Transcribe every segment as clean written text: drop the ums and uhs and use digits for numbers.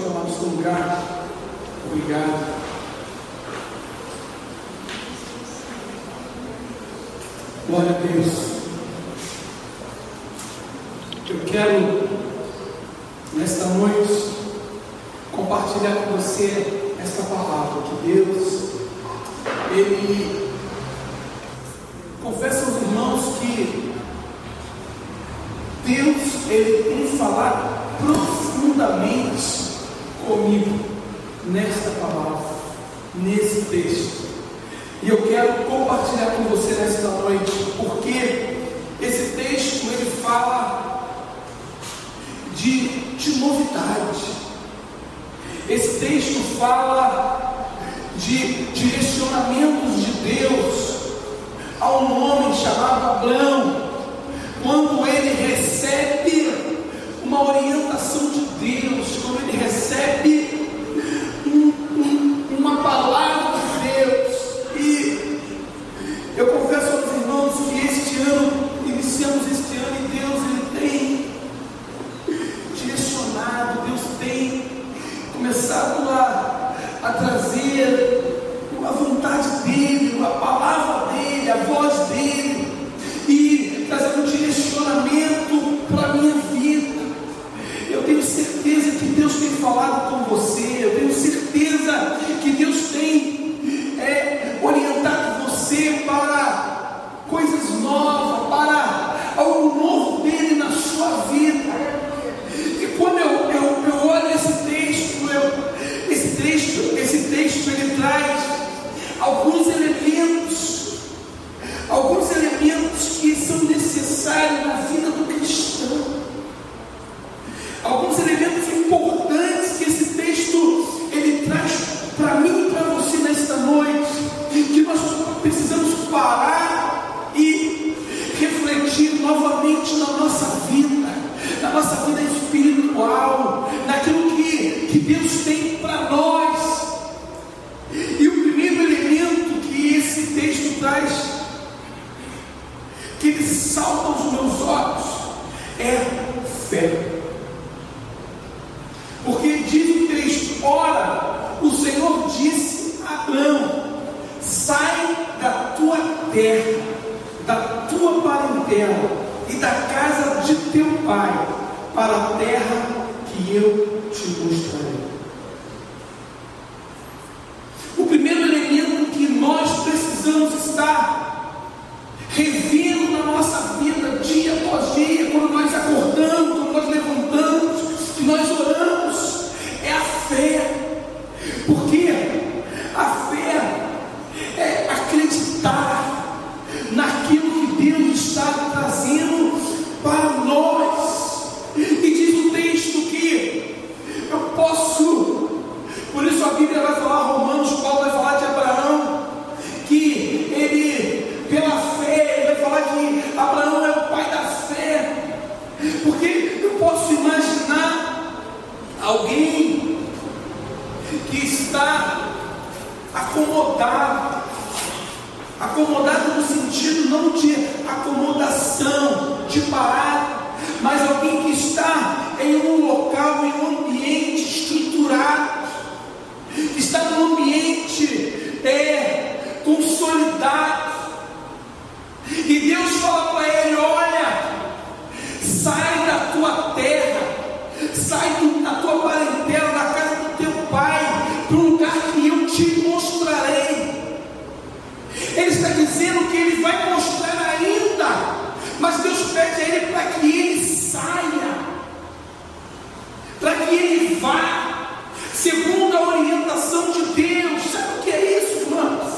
tomar o seu lugar. Obrigado. Glória a Deus. Eu quero, nesta noite, compartilhar com você esta palavra, que Deus, Ele confessa aos irmãos que Deus, Ele tem falado profundamente comigo nesta palavra, nesse texto. E eu quero compartilhar com você nesta noite, porque esse texto ele fala de novidade. Esse texto fala de direcionamentos de Deus a um homem chamado Abrão, quando ele recebe uma orientação de Deus, quando ele recebe uma palavra de Deus. E eu confesso aos irmãos que este ano, iniciamos este ano, e Deus ele tem direcionado, Deus tem começado a trazer a vontade dele, a palavra dele, a voz dele, e trazer um direcionamento para a minha vida. Eu tenho certeza que Deus tem falado com você, eu tenho certeza que Deus tem orientado você para coisas novas, para algo novo dele na sua vida. E quando eu olho esse texto ele traz alguns elementos que são necessários na vida do cristão, alguns elementos importantes que esse texto ele traz para mim e para você nesta noite, que nós precisamos parar e refletir novamente na nossa vida espiritual, naquilo que Deus tem para nós. E o primeiro elemento que esse texto traz, que ele salta aos meus olhos, é fé. Porque diz o texto: ora, o Senhor disse a Abrão: sai da tua terra, da tua parentela e da casa de teu pai, para a terra que eu te mostrarei. O primeiro elemento que nós precisamos estar revendo na nossa vida, dia após dia, quando nós acordamos, quando nós levantamos, que nós oramos, é a fé. Porque a fé é acreditar naquilo que Deus está trazendo para nós. E diz o texto que eu posso, por isso a Bíblia vai falar, Romanos, Paulo vai falar de Abraão, que ele, pela fé, ele vai falar que Abraão é o pai da fé. Porque eu posso imaginar alguém que está acomodado no sentido não de acomodação, de parar, mas alguém que está em um local, em um ambiente estruturado, que está num ambiente consolidado, e Deus fala para ele: olha, sai da tua terra, sai da tua parentela, da casa do teu pai, para um lugar que eu te mostrarei. Ele está dizendo que ele vai mostrar ainda, mas Deus pede a ele para que ele saia, para que ele vá, segundo a orientação de Deus. Sabe o que é isso, irmãos?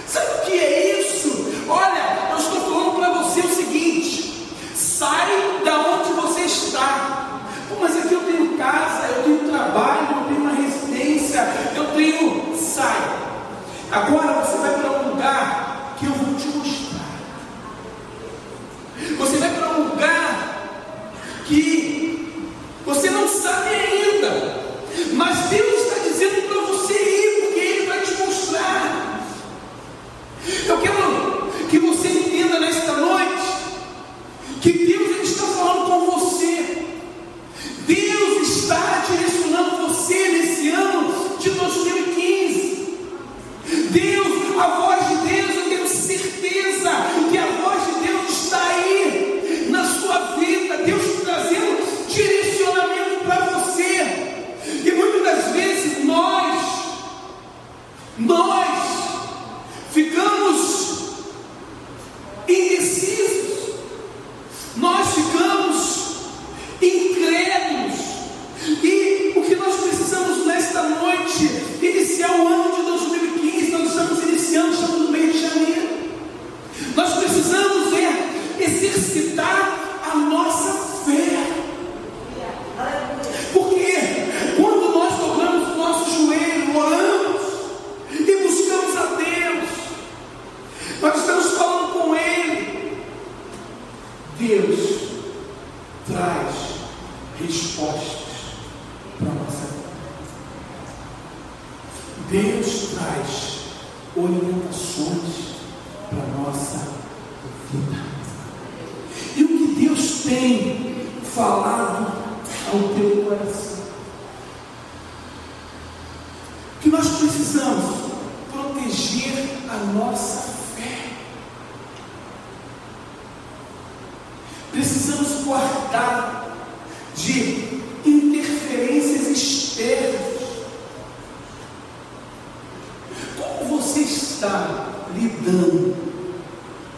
Sabe o que é isso? Olha, eu estou falando para você o seguinte: sai da onde você está. Pô, mas aqui eu tenho casa, eu tenho trabalho, eu tenho uma residência, eu tenho... Sai. Agora você vai para um lugar que eu vou te mostrar. Você vai para um lugar que você não sabe ainda, mas Deus está Deus traz orientações para a nossa vida. E o que Deus tem falado ao teu coração? Que nós precisamos proteger a nossa fé. Precisamos guardar de interferências externas. Como você está lidando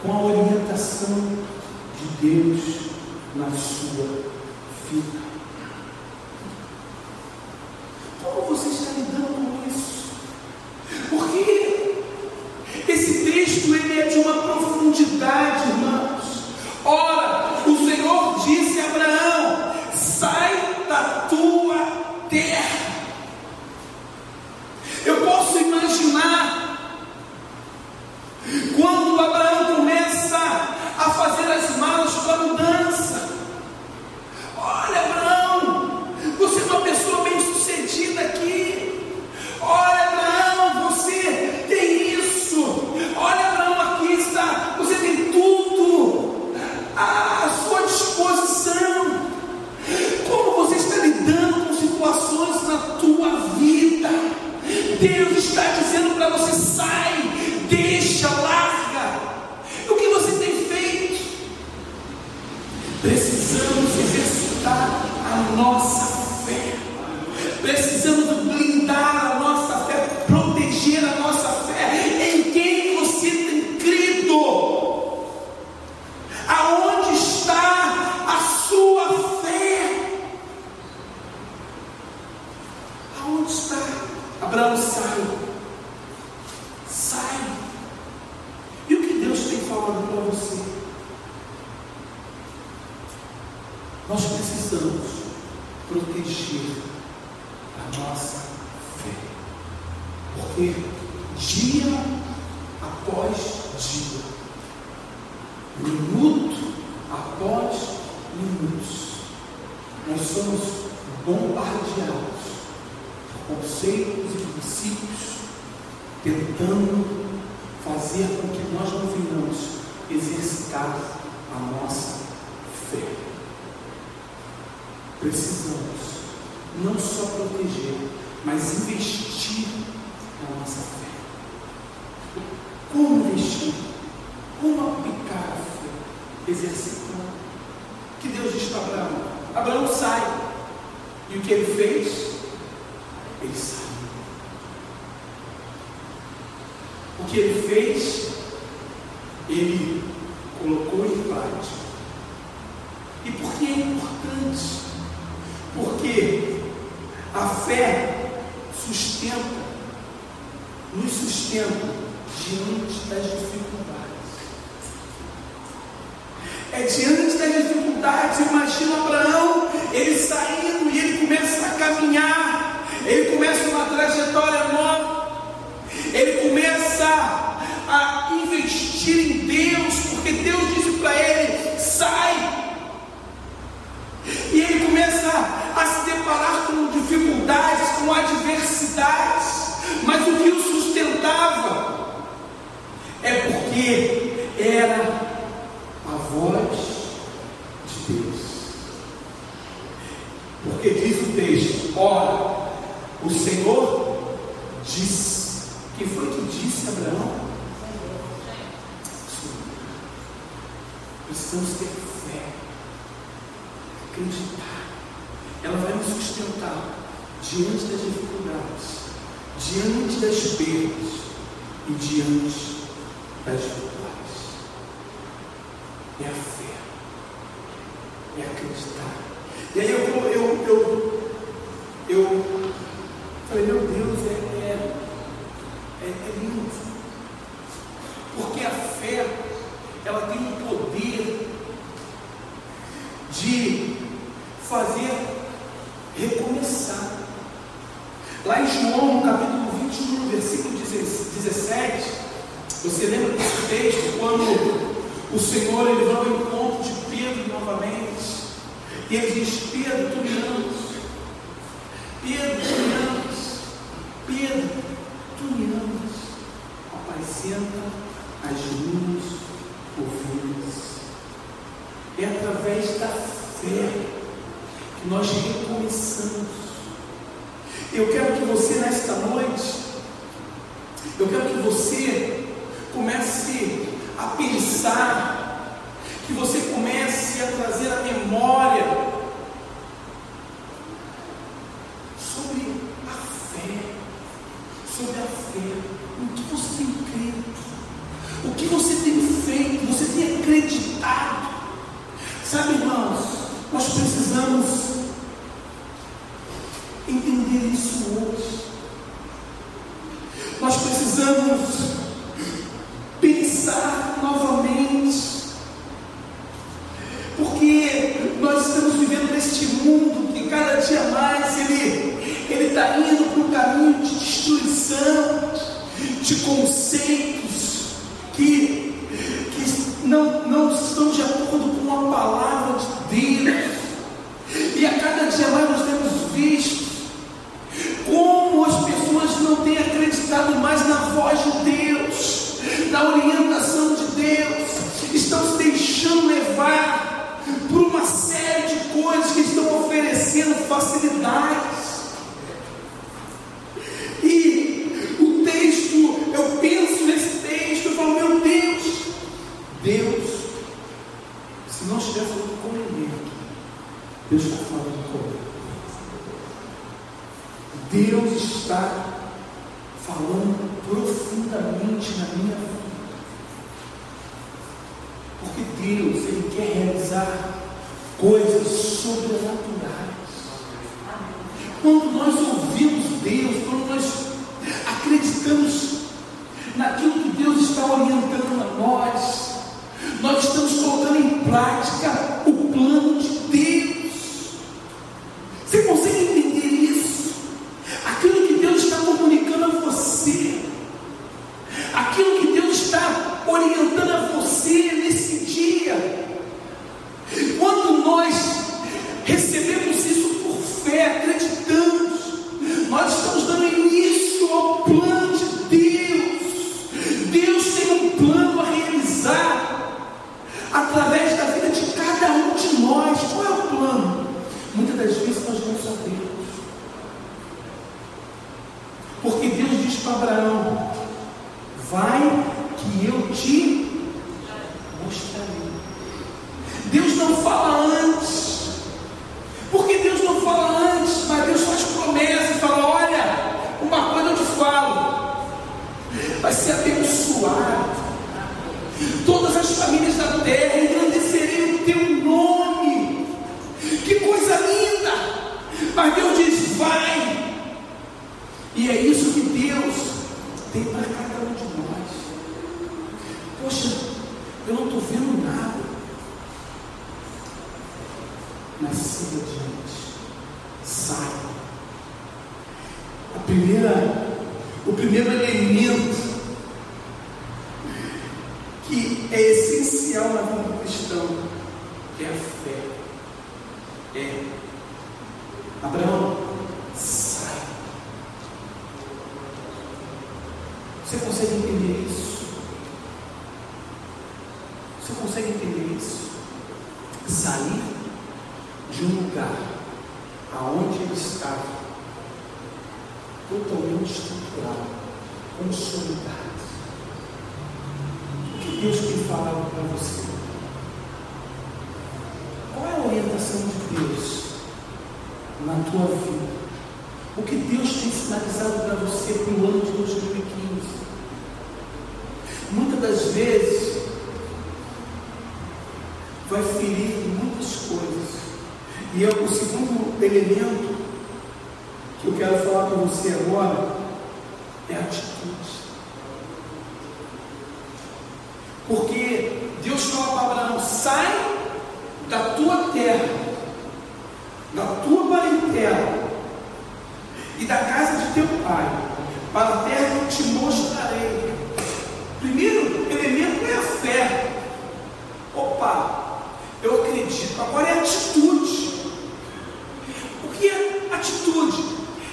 com a orientação de Deus na sua vida? Como você está lidando com isso? Porque esse texto ele é de uma profundidade, irmãos. Ora, o Senhor disse a Abraão: sai da tua terra. Eu posso imaginar quando Abraão começa a fazer as malas para a mudança. Olha, Abraão, você é uma pessoa bem sucedida aqui. Olha, Abraão, você tem isso. Olha, Abraão, aqui está, você tem tudo à sua disposição. Como você está lidando com situações na tua vida? Deus está dizendo para você: sai, deixa, larga. O que você tem feito? Precisamos exercitar a nossa fé. Precisamos blindar a nossa fé, proteger a nossa fé. Em quem você tem crido? Aonde está a sua fé? Aonde está? Abraão, sai. Sai. E o que Deus tem falado para você? Nós precisamos proteger a nossa fé. Porque dia após dia, minuto após minuto, nós somos bombardeados por conceitos e princípios tentando fazer com que nós não venhamos exercitar a nossa fé. Precisamos não só proteger, mas investir na nossa fé. Como investir? Como aplicar a fé? Exercitando. Que Deus diz para Abraão: Abraão, sai. E o que ele fez? Ele saiu. O que ele fez? Ele colocou em prática. E por que é importante? Porque a fé nos sustenta diante das dificuldades. É diante das dificuldades. Imagina Abraão, ele saindo e ele começa a caminhar, ele começa uma trajetória nova, ele começa a investir em Deus, porque Deus disse para ele: sai. E ele começa a se deparar com dificuldades, com adversidades, mas o que o sustentava é porque era a voz de Deus. Porque diz o texto: ora, o Senhor disse. Quem foi que disse a Abraão? Precisamos ter fé, acreditar. Ela vai nos sustentar diante das dificuldades, diante das perdas e diante das vitórias. É a fé, é acreditar. E aí eu falei: meu Deus, é lindo, porque a fé, ela tem o poder de fazer recomeçar. Lá em João, no capítulo 21, versículo 17, você lembra desse texto, quando o Senhor ele vai ao encontro de Pedro novamente, e ele diz: Pedro, tu me amas? Pedro, tu me amas? Pedro, apacenta as minhas ovelhas. É através da fé que nós recomeçamos. Eu quero que você, nesta noite, eu quero que você comece a pensar, que você comece a trazer a memória sobre a fé, o que você tem crido, o que você tem feito, você tem acreditado. Sabe, irmãos, nós precisamos entender isso hoje. Nós precisamos pensar novamente, porque nós estamos vivendo neste mundo que cada dia mais ele está indo para um caminho de destruição, de conceitos que não estão de acordo com a palavra de Deus. E a cada dia mais nós temos visto como as pessoas não têm acreditado mais na voz de Deus, na orientação de Deus, estão se deixando levar por uma série de coisas que estão oferecendo facilidades. E o texto, eu penso nesse texto, eu falo, meu Deus, se não estiver falando com ele, Deus está falando comigo. Deus está falando profundamente na minha vida. Porque Deus, Ele quer realizar coisas sobrenaturais. Quando nós ouvimos Deus, quando nós acreditamos naquilo que Deus está orientando a nós estamos colocando em prática o plano de Deus. Você consegue entender isso? Aquilo que Deus está comunicando a você, aquilo que Deus está orientando a você nesse dia, quando nós recebemos isso por fé, acreditamos, nós estamos dando início ao plano de Deus. Deus tem um plano a realizar através da vida de cada um de nós. Qual é o plano? Muitas das vezes nós não sabemos. Porque Deus diz para Abraão: vai que eu te mostrarei. Deus não fala antes. Por que Deus não fala antes? Mas Deus faz promessa e fala: olha, uma coisa eu te falo, vai ser abençoado. Todas as famílias da terra engrandecerem o teu nome. Que coisa linda! Mas Deus diz: vai. E é isso que Deus tem para cada um de nós. Poxa, eu não estou vendo nada. Mas siga adiante. Sai. O primeiro elemento que é essencial na vida do cristão é a fé. Abraão, sai. Você consegue entender isso? Você consegue entender isso? Sair de um lugar aonde ele estava totalmente estruturado, consolidado. O que Deus tem falado para você? Qual é a orientação de Deus na tua vida? O que Deus tem sinalizado para você para o ano de 2015? Muitas das vezes vai ferir muitas coisas. E o segundo elemento que eu quero falar com você agora é a atitude. Porque Deus fala para Abraão: sai da tua terra, da tua parentela e da casa de teu pai, para a terra que eu te mostrarei. Primeiro elemento é a fé. Opa, eu acredito. Agora é a atitude. O que é atitude?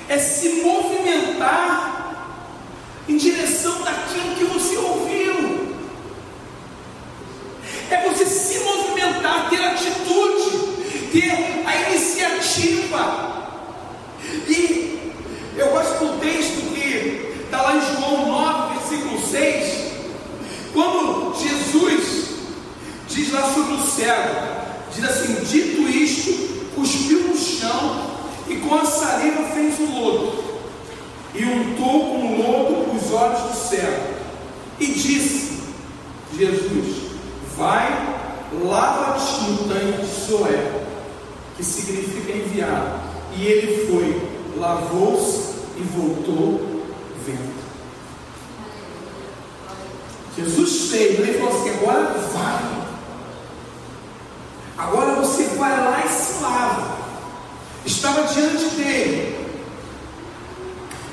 É se movimentar em direção daquilo que você ouviu. É você se movimentar, ter atitude, ter a iniciativa. E eu gosto do texto que está lá em João 9, versículo 6, quando Jesus diz lá sobre o cego, diz assim: dito isto, cuspiu no chão e com a saliva fez o lodo e untou com o lodo os olhos do cego e disse: Jesus, vai, lava-te no tanque de Siloé, que significa enviado. E ele foi, lavou-se e voltou vendo. Jesus fez, ele falou assim: agora vai. Agora você vai lá e se lava. Estava diante dele.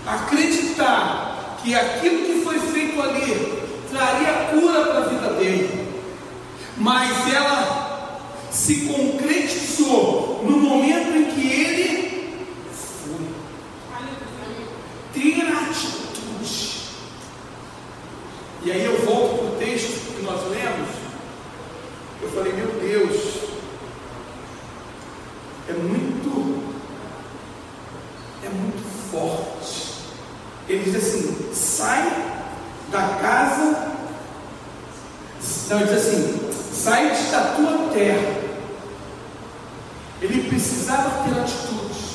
Acreditar que aquilo que foi feito ali traria cura para a vida dele. Mas ela se concretizou no momento em que ele foi. Ter atitude. E aí eu volto para o texto que nós lemos. Eu falei: meu Deus, é muito forte. Ele diz assim: sai da casa. Não, ele diz assim: sai da tua terra. Ele precisava ter atitude.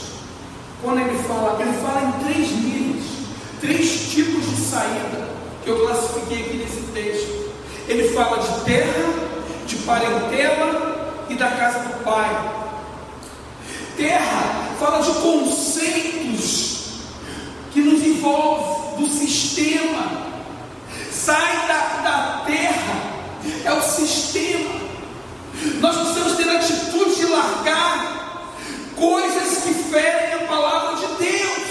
Quando ele fala em 3 níveis, 3 tipos de saída que eu classifiquei aqui nesse texto. Ele fala de terra, de parentela e da casa do pai. Terra fala de conceitos que nos envolvem, do sistema. Sai da terra, é o sistema. Nós precisamos ter a atitude de largar coisas que ferem a palavra de Deus,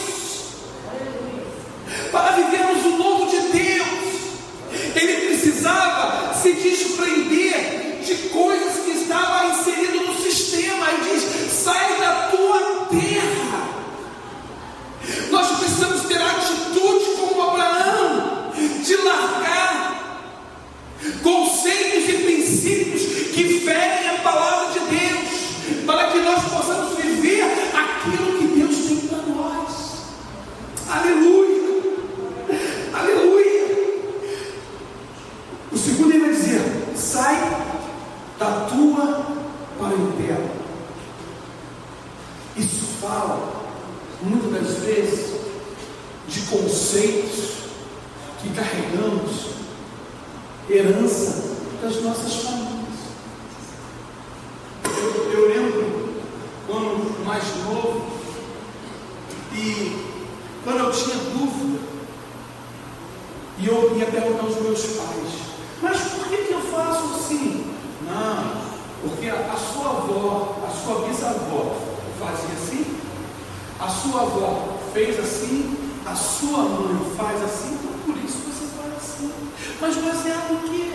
para vivermos o novo de Deus. Ele precisava se desprender de coisas que estavam inseridas no sistema. Ele diz: sai da tua terra. Nós precisamos ter a atitude como Abraão, de largar conceitos e princípios que ferem a palavra de Deus, para que nós possamos viver aquilo que Deus tem para nós. Aleluia, aleluia. O segundo, ele vai dizer: sai da tua parentela. Isso fala muitas das vezes de conceitos que carregamos, herança das nossas famílias. Eu lembro quando mais novo, e quando eu tinha dúvida, e eu ia perguntar aos meus pais: mas por que eu faço assim? Não, porque a sua avó, a sua bisavó fazia assim, a sua avó fez assim, a sua mãe faz assim, então por isso você faz assim. Mas baseado em quê?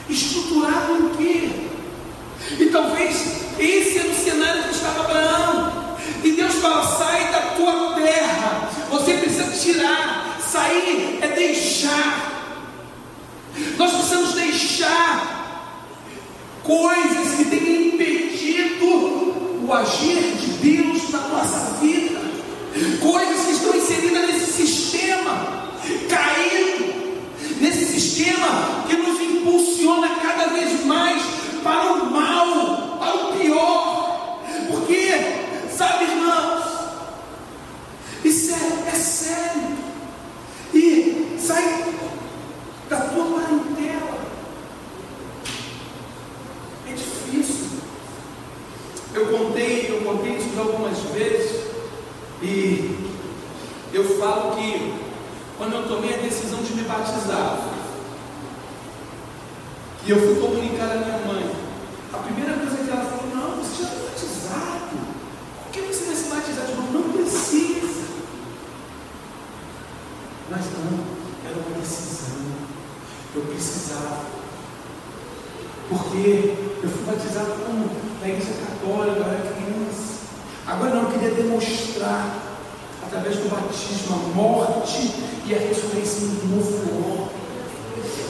Estruturado em quê? E talvez esse era o cenário que estava Abraão. E Deus fala: sai da tua terra. Você precisa tirar. Sair é deixar. Nós precisamos deixar coisas que têm impedido o agir de Deus na nossa vida, coisas que estão inseridas nesse sistema caído, nesse sistema que nos impulsiona cada vez mais para o mal, para o pior. Porque, sabe, irmãos, isso é sério. E sai da tua parentela. É difícil. Eu contei isso algumas vezes, e eu falo que quando eu tomei a decisão de me batizar, e eu fui comunicar à minha mãe, a primeira coisa que ela falou: não, você já está batizado, por que você vai se batizar de novo? Não precisa. Mas não, era uma decisão, eu precisava, porque eu fui batizado como na igreja católica, eu era criança. Agora não, eu queria demonstrar através do batismo, a morte e a ressurreição do novo homem.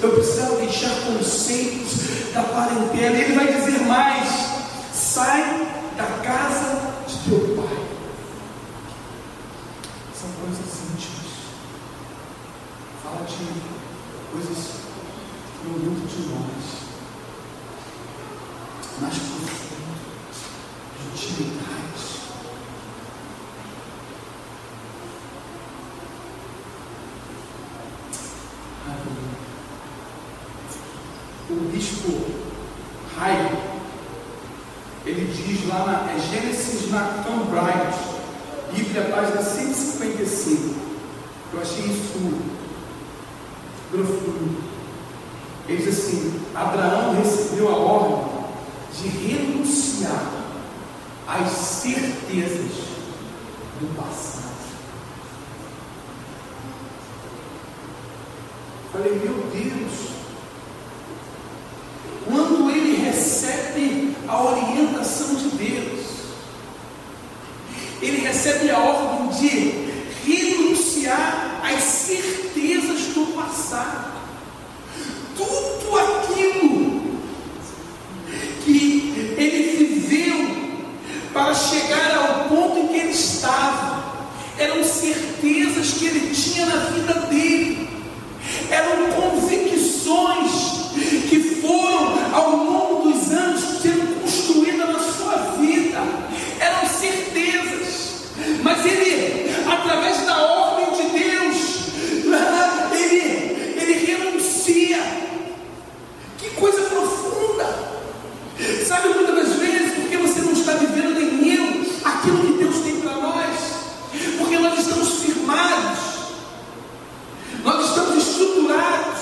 Eu precisava deixar conceitos da parentela. Ele vai dizer mais: sai da casa de teu pai. São coisas íntimas. Fala de coisas no mundo de nós, mais profundo, de intimidade. O bispo Rai, ele diz lá na Gênesis Nathan Bright, Bíblia, página 155. Eu achei isso profundo. Ele diz assim: Abraão recebeu a ordem de renunciar às certezas do passado. Falei, meu Deus, quando ele recebe a orientação de Deus, ele recebe a ordem de renunciar às certezas do passado. Tudo aquilo que ele viveu para chegar ao ponto em que ele estava, eram certezas que ele tinha na vida dele, eram convicções que foram ao longo dos anos sendo construídas na sua vida, eram certezas, mas ele, através da ordem de Deus, ele renuncia. Que coisa profunda! Sabe, muitas das vezes, porque você não está vivendo nem eu aquilo que Deus tem para nós, porque nós estamos firmados, nós estamos estruturados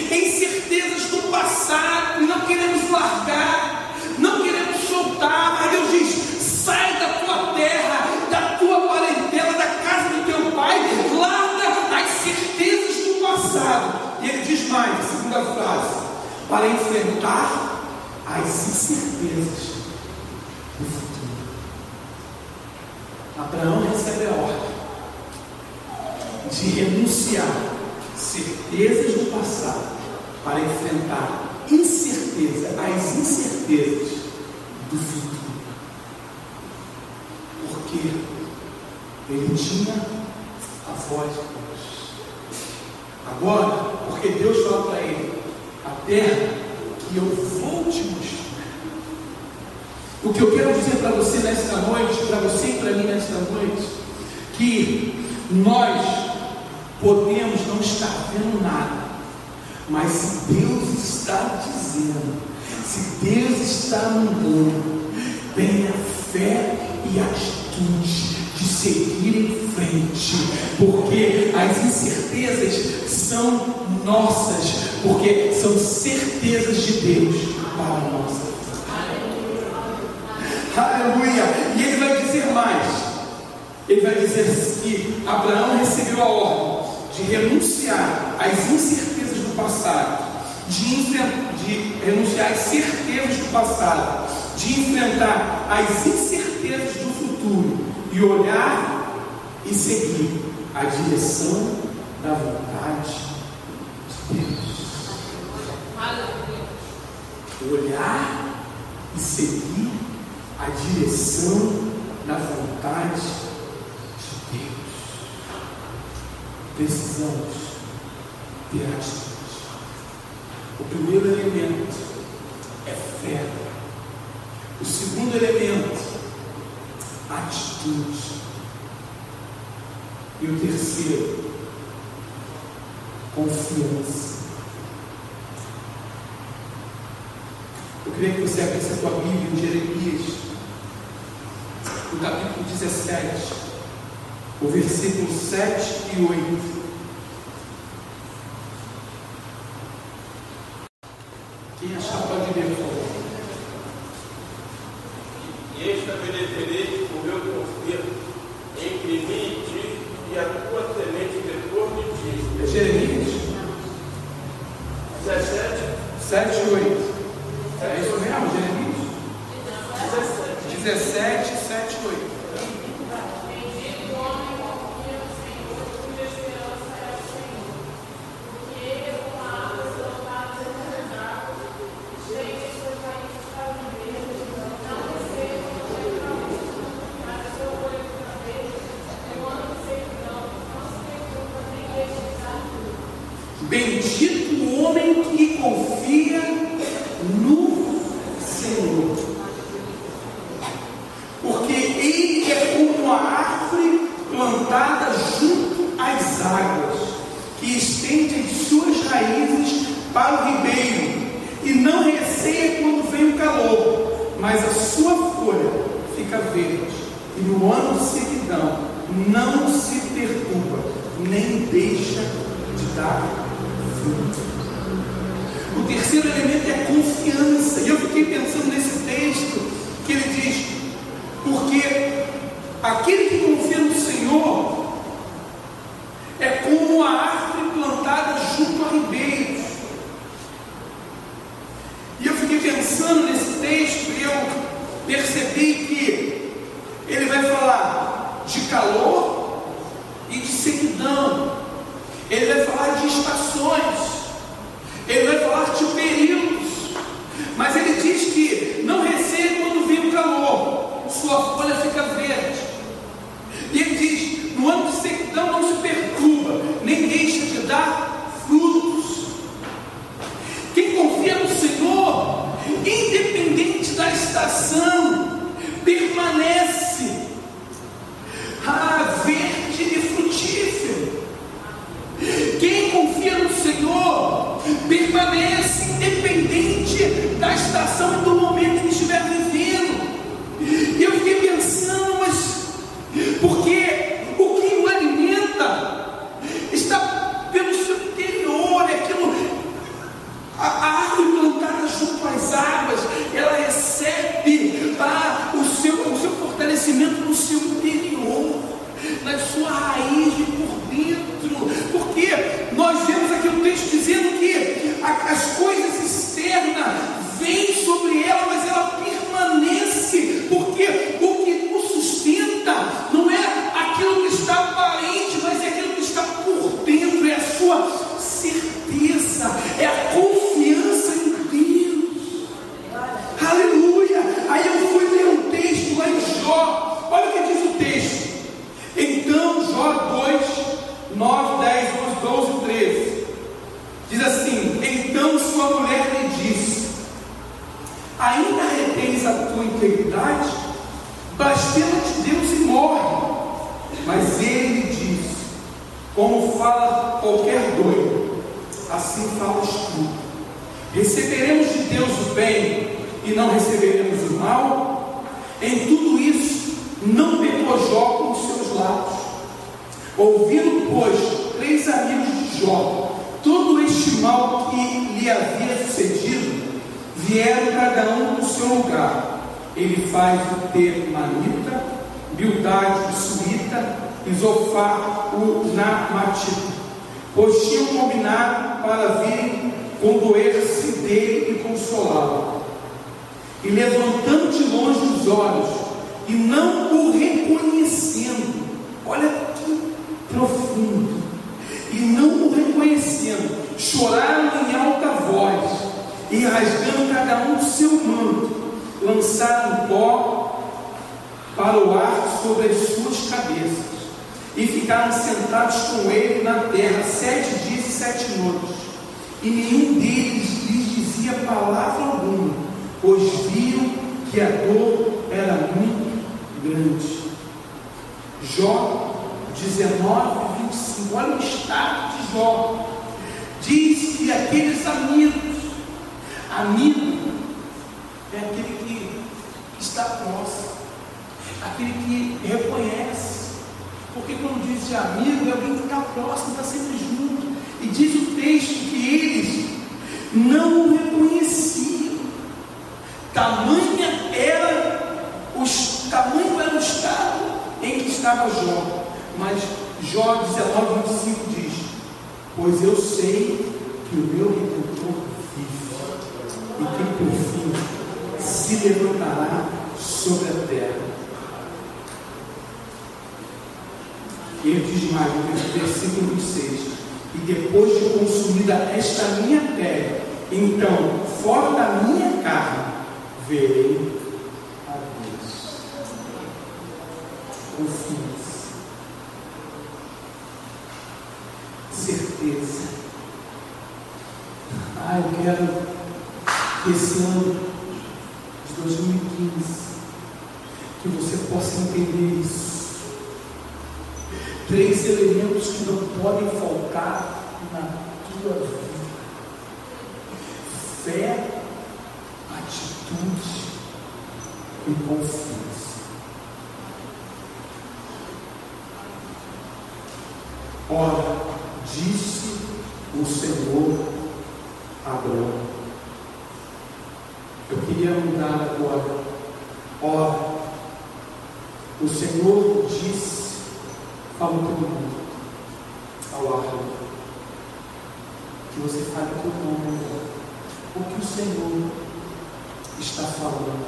em certezas do passado e não queremos largar, não queremos soltar. Mas Deus diz: sai da tua terra, da tua parentela, da casa do teu pai, larga as certezas do passado. E ele diz mais, a segunda frase: para enfrentar as incertezas do futuro. Abraão recebe a ordem de renunciar certezas do passado para enfrentar as incertezas do futuro. Porque ele tinha a voz de Deus. Agora, porque Deus fala para ele: a terra que eu vou te mostrar. O que eu quero dizer para você nesta noite, para você e para mim nesta noite, que nós podemos não estar vendo nada, mas se Deus está dizendo, se Deus está mandando, tenha fé e atitude de seguir em frente, porque as incertezas são nossas, porque são certezas de Deus para a nossa vida. Aleluia! E ele vai dizer mais. Ele vai dizer que Abraão recebeu a ordem de renunciar às incertezas do passado, de renunciar às certezas do passado, de enfrentar as incertezas do futuro e olhar e seguir a direção da vontade de Deus. Olhar e seguir a direção da vontade de Deus. Precisamos ter atitude. O primeiro elemento é fé. O segundo elemento, atitude. E o terceiro, confiança. Eu queria que você abrisse a tua Bíblia em Jeremias, no capítulo 17, o versículo 7 e 8. Quem achar pode ler, por favor. E estabelecerei o meu conserto entre mim e ti, e a tua semente depois de ti. É Jeremias 17, 7 e 8. É isso mesmo, Jeremias? 17, 7 e 8. Bendito o homem que confia no Senhor, porque ele é como a árvore plantada junto às águas, que estende as suas raízes para o ribeiro, e não receia quando vem o calor, mas a sua folha fica verde, e no ano de sequidão não se perturba, nem deixa de dar fruto. O terceiro elemento é a confiança. E eu fiquei pensando nesse texto que ele diz: porque aquele que confia no Senhor é como a árvore plantada junto a ribeiros. E eu fiquei pensando nesse texto e eu percebi que ele vai falar de calor e de sequidão. Ele vai falar de estações. Ele vai falar de períodos. Mas ele diz que não receia quando vem o calor, sua folha fica verde. E ele diz: no ano de sequidão não se perturba, nem deixa de dar frutos. Quem confia no Senhor, independente da estação, permanece verde e frutífero. Quem confia no Senhor permanece independente da estação e do momento que estiver vivendo. E eu fiquei pensando, mas porque o que o alimenta está pelo seu interior, é aquilo, a árvore plantada junto às águas, ela recebe o seu fortalecimento no seu interior, na sua raiz e por dentro, porque nós vemos aqui o texto dizendo que as coisas externas vêm sobre ela, mas ela permanece, porque o que nos sustenta não é aquilo que está aparente, mas é aquilo que está por dentro, é a sua certeza, é a confiança em Deus. Aleluia! Aí eu fui ler um texto lá em Jó. Olha o que diz o texto. Então, Jó 2, 9, 10, 11, 12 e 13 diz assim: então sua mulher lhe disse: ainda retens a tua integridade? Blasfema-te Deus e morre. Mas ele lhe disse: como fala qualquer doido, assim falas tu. Receberemos de Deus o bem e não receberemos o mal? Em tudo isso não pecou Jó com os seus lábios. Ouvindo, pois, 3 amigos de Jó todo este mal que lhe havia sucedido, vieram cada um no seu lugar. Ele faz o Temanita, Bildade o Suíta e Zofar o Naamatita, pois tinham combinado para virem condoer-se dele e consolá-lo. E levantando de longe os olhos e não o reconhecendo, olha que profundo, e não o reconhecendo, choraram em alta voz, e rasgando cada um o seu manto, lançaram pó para o ar sobre as suas cabeças, e ficaram sentados com ele na terra 7 dias e 7 noites, e nenhum deles lhes dizia palavra alguma, pois viram que a dor era muito grande. Jó 19, 25, olha o estado de Jó. Diz que aqueles amigos, amigo é aquele que está próximo, aquele que reconhece, porque quando diz de amigo é alguém que está próximo, está sempre junto. E diz o texto que eles não o reconheciam, tamanho era o estado em que estava Jó. Mas Jó 19, 25 diz: pois eu sei que o meu Redentor vive, e que por fim se levantará sobre a terra. E ele diz mais no versículo 26: e depois de consumida esta minha pele, então fora da minha carne verei a Deus. Confiança, certeza, Eu quero que esse ano de 2015, que você possa entender isso. 3 elementos que não podem faltar na tua vida: fé, atitude e confiança. Ora, disse o Senhor a Abraão. Eu queria mudar agora. Ora, o Senhor disse, falou todo mundo, ao Arão, que você fale com o nome agora, o que o Senhor está falando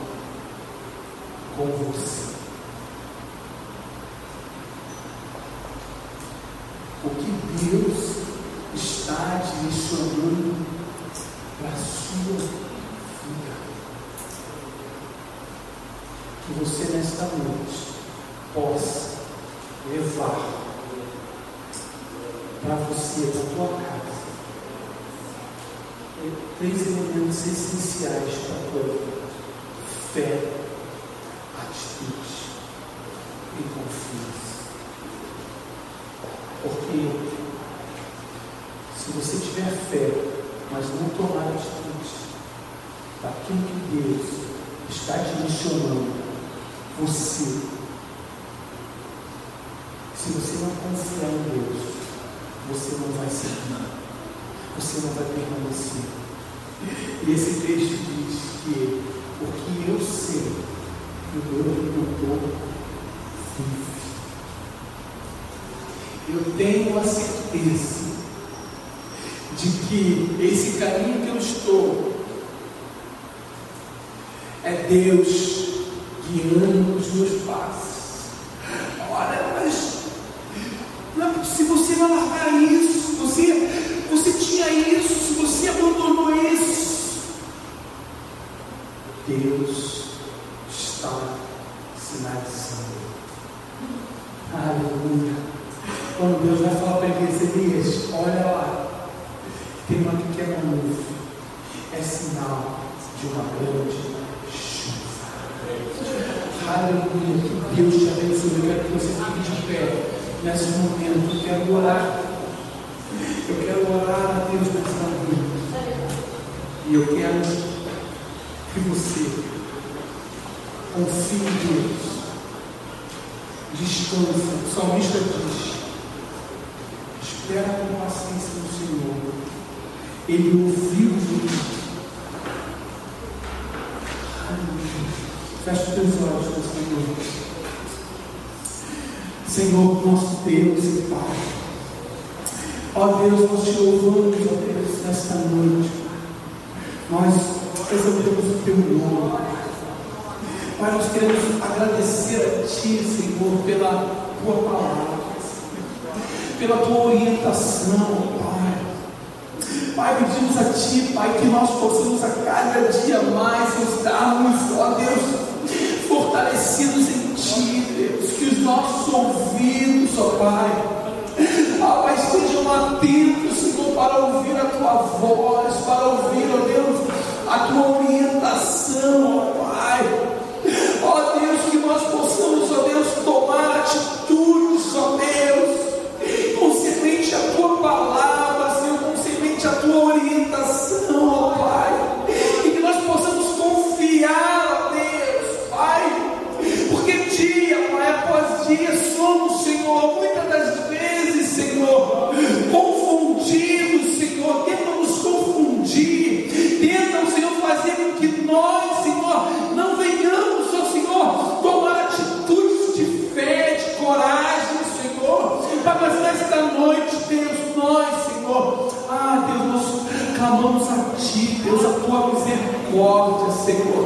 com você. O que Deus está direcionando para a sua vida. Que você nesta noite possa levar para você, para a tua casa, 3 elementos essenciais para a tua vida: fé, atitude e confiança. Porque se você tiver fé, mas não tomar atitude para aquilo que Deus está direcionando você, se você não confiar em Deus, você não vai seguir, você não vai permanecer. E esse texto diz que porque eu sei que o meu Redentor vive. Eu tenho a certeza de que esse caminho que eu estou é Deus guiando os meus passos. Olha, mas se você não largar isso, você tinha isso, se você abandonou isso, Deus está sinalizando. Aleluia. Quando Deus vai falar para Elias, olha lá, tem uma pequena nuvem, é sinal de uma grande chuva. Aleluia, que Deus te abençoe. Eu quero que você fique de pé nesse momento. Eu quero orar a Deus nessa noite. E eu quero que você confie em Deus. Descansa. O salmista diz: espera com paciência no Senhor. Ele ouviu o grito. Fecha os teus olhos nessa noite. Senhor, nosso Deus e Pai. Ó Deus, nós te louvamos, ó Deus, nesta noite. Nós exaltamos o teu nome. Pai, nós queremos agradecer a Ti, Senhor, pela Tua palavra, pela Tua orientação, Pai. Pai, pedimos a Ti, Pai, que nós possamos a cada dia mais estarmos, ó Deus, fortalecidos em Ti, Deus, que os nossos ouvidos, ó Pai, Pai, estejam atentos, Senhor, para ouvir a Tua voz, para ouvir, ó Deus, a Tua orientação, ó Pai. Ó Deus, que nós possamos, ó Deus, tomar atitudes, ó Deus, concernente a Tua palavra, Senhor, concernente a Tua orientação, ó Pai, e que nós possamos confiar, ó Deus, Pai, porque dia, Pai, após dia, somos, Senhor, muitas das vezes, Senhor, confundidos, Senhor, tentam nos confundir, tentam, Senhor, fazer com que nós, Senhor, não venhamos, ó Senhor, tomar atitudes de fé, de coragem, Senhor. Mas nesta noite, Deus, nós, Senhor, Deus, nós clamamos a Ti, Deus, a Tua misericórdia, Senhor.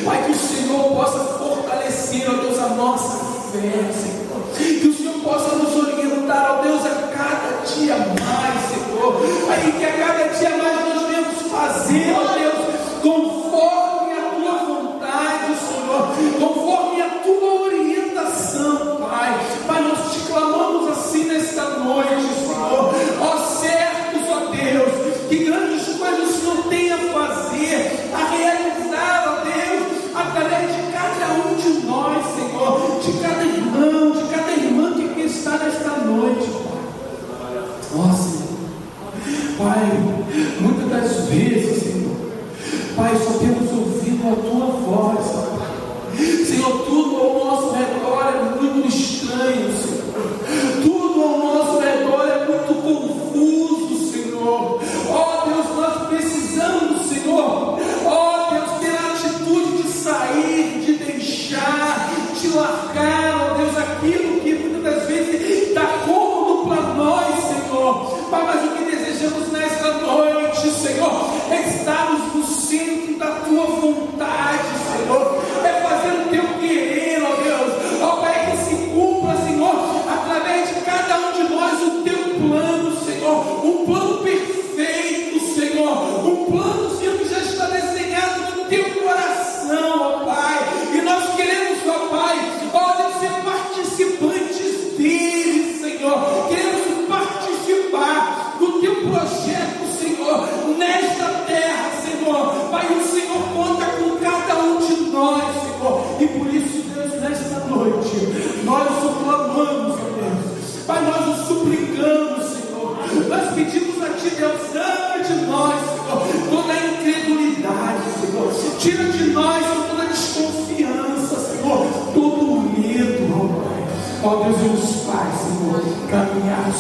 Pai, que o Senhor possa fortalecer, ó Deus, a nossa fé, Senhor. Que o Senhor possa nos orientar, ó Deus, a cada dia mais, Senhor. Pai, que a cada dia mais nós venhamos fazer, ó Deus, conforme a Tua vontade, Senhor, conforme a Tua orientação, Pai. Pai, nós te clamamos assim nesta noite, Senhor. Ó certos, ó Deus, que grandes coisas o Senhor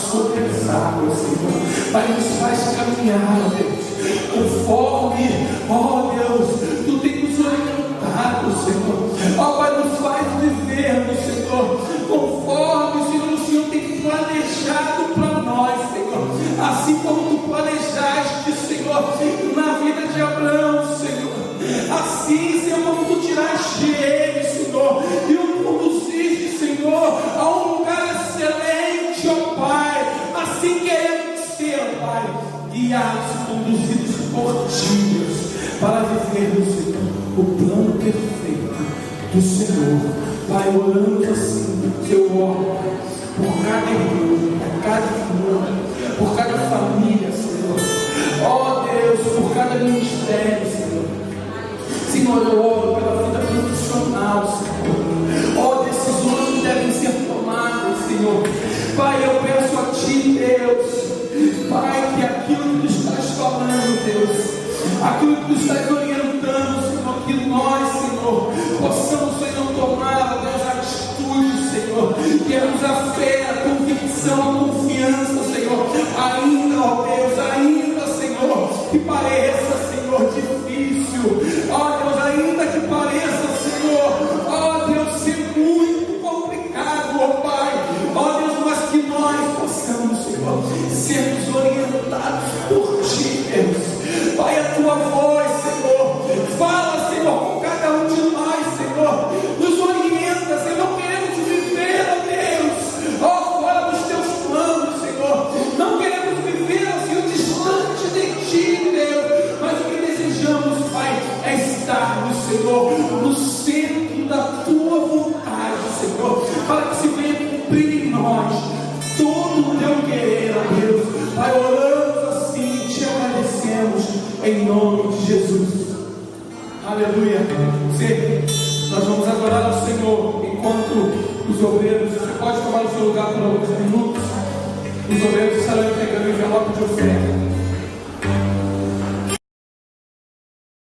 sobre as águas, Senhor. Pai, nos faz caminhar, ó Deus, conforme, ó Deus, Tu tem nos orientado, Senhor. Ó Pai, nos faz viver, Senhor, conforme, Senhor, o Senhor tem planejado para nós, Senhor. Assim como Tu planejaste, Senhor, na vida de Abraão, Senhor. Assim, Senhor, como Tu tiraste ele, Senhor, e o conduziste, Senhor, a um lugar excelente, ó Pai. Assim queremos ser, ó Pai, guiados e conduzidos por Ti, Deus, para vivermos, Senhor, o plano perfeito do Senhor. Pai, oramos assim, Eu oro por cada irmão, por cada irmã, por cada família, Senhor. Ó Deus, por cada ministério, Senhor. Senhor, eu oro pela vida profissional, Senhor. Ó, decisões que devem ser tomadas, Senhor. Pai, eu peço a Ti, Deus, Pai, que aquilo que Tu estás falando, Deus, aquilo que Tu estás orientando, Senhor, que nós, Senhor, possamos, Senhor, tomar, ó Deus, atitude, Senhor, temos a fé, a convicção, a confiança, Senhor, ainda, ó Deus, ainda, Senhor, que pareça, Senhor, difícil, ó Deus, ainda que pareça, Senhor, ó Deus, ser muito complicado, ó Pai, ó Deus, mas que nós possamos, Senhor, sermos orientados por Ti, Deus. Pai, a Tua voz, Senhor, fala, Senhor, com cada um de nós, Senhor, nos orienta, Senhor. Não queremos viver, ó Deus, ó, fora dos Teus planos, Senhor. Não queremos viver, Senhor, distante de Ti, Deus, mas o que desejamos, Pai, é estarmos, Senhor, no centro da Tua vontade, Senhor, para que se venha cumprir em nós todo o Teu querer, ó Deus. Pai, oramos assim, Te agradecemos em nome de Jesus. Aleluia. Nós vamos adorar ao Senhor enquanto os obreiros, você pode tomar o seu lugar por alguns minutos. Os obreiros estarão entregando o envelope de oferta.